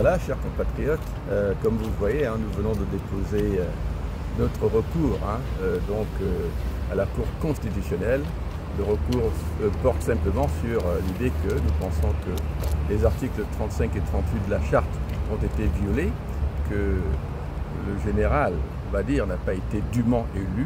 Voilà, chers compatriotes, comme vous le voyez, hein, nous venons de déposer notre recours à la Cour constitutionnelle. Le recours porte simplement sur l'idée que nous pensons que les articles 35 et 38 de la Charte ont été violés, que le général, on va dire, n'a pas été dûment élu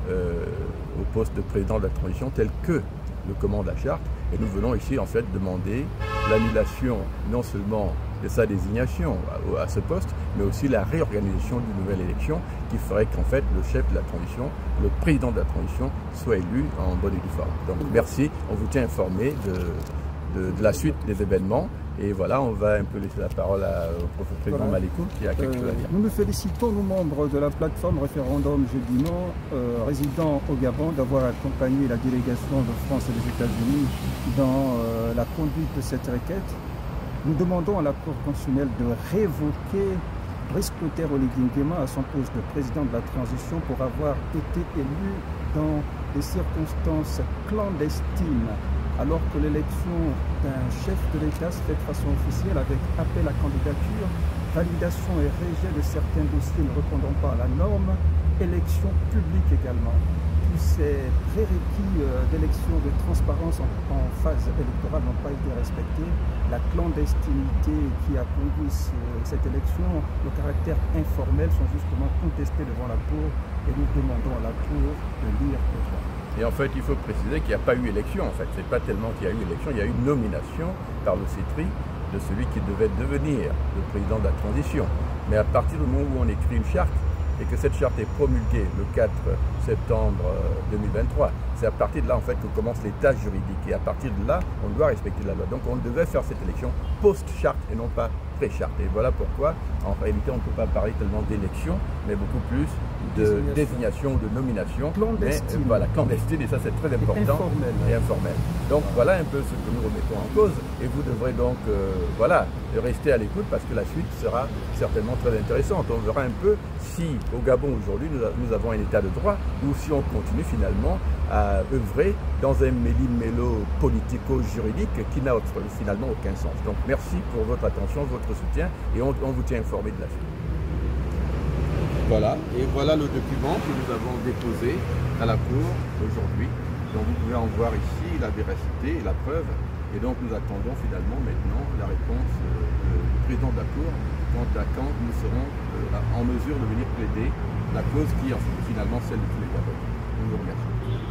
au poste de président de la transition tel que le commande la Charte. Et nous venons ici en fait demander l'annulation non seulement de sa désignation à ce poste, mais aussi la réorganisation d'une nouvelle élection qui ferait qu'en fait le chef de la transition, le président de la transition, soit élu en bonne et due forme. Donc merci, on vous tient informé de la suite des événements. Et voilà, on va un peu laisser la parole au professeur Président Malikou qui a quelque chose à dire. Nous nous félicitons, nous membres de la plateforme Référendum Jeudi Non, résidant au Gabon, d'avoir accompagné la délégation de France et des États-Unis dans la conduite de cette requête. Nous demandons à la Cour constitutionnelle de révoquer Brice Clotaire Oligui Nguema à son poste de président de la transition pour avoir été élu dans des circonstances clandestines, alors que l'élection d'un chef de l'État se fait de façon officielle avec appel à candidature, validation et rejet de certains dossiers ne répondant pas à la norme, élection publique également. Tous ces prérequis d'élection de transparence en phase électorale n'ont pas été respectés. La clandestinité qui a conduit cette élection, le caractère informel sont justement contestés devant la Cour et nous demandons à la Cour de lire le droit. Et en fait, il faut préciser qu'il n'y a pas eu élection. En fait, c'est pas tellement qu'il y a eu élection, il y a eu nomination par le CETRI de celui qui devait devenir le président de la transition. Mais à partir du moment où on écrit une charte et que cette charte est promulguée le 4 septembre 2023, c'est à partir de là en fait que commencent les tâches juridiques. Et à partir de là, on doit respecter la loi. Donc on devait faire cette élection post-charte et non pas pré-charte. Et voilà pourquoi, en réalité, on ne peut pas parler tellement d'élection, mais beaucoup plus de désignation, de nomination. Clandestine. Mais voilà, clandestine, et ça c'est très important. Et informel. Donc voilà un peu ce que nous remettons en cause. Et vous devrez donc voilà, rester à l'écoute parce que la suite sera certainement très intéressante. On verra un peu si au Gabon aujourd'hui nous avons un état de droit ou si on continue finalement à œuvrer dans un méli-mélo politico-juridique qui n'a finalement aucun sens. Donc merci pour votre attention, votre soutien et on vous tient informé de la suite. Voilà, et voilà le document que nous avons déposé à la Cour aujourd'hui. Donc vous pouvez en voir ici la véracité et la preuve. Et donc nous attendons finalement maintenant la réponse du président de la Cour quant à quand nous serons en mesure de venir plaider la cause qui est finalement celle de tous les Gabonais. Je vous remercie.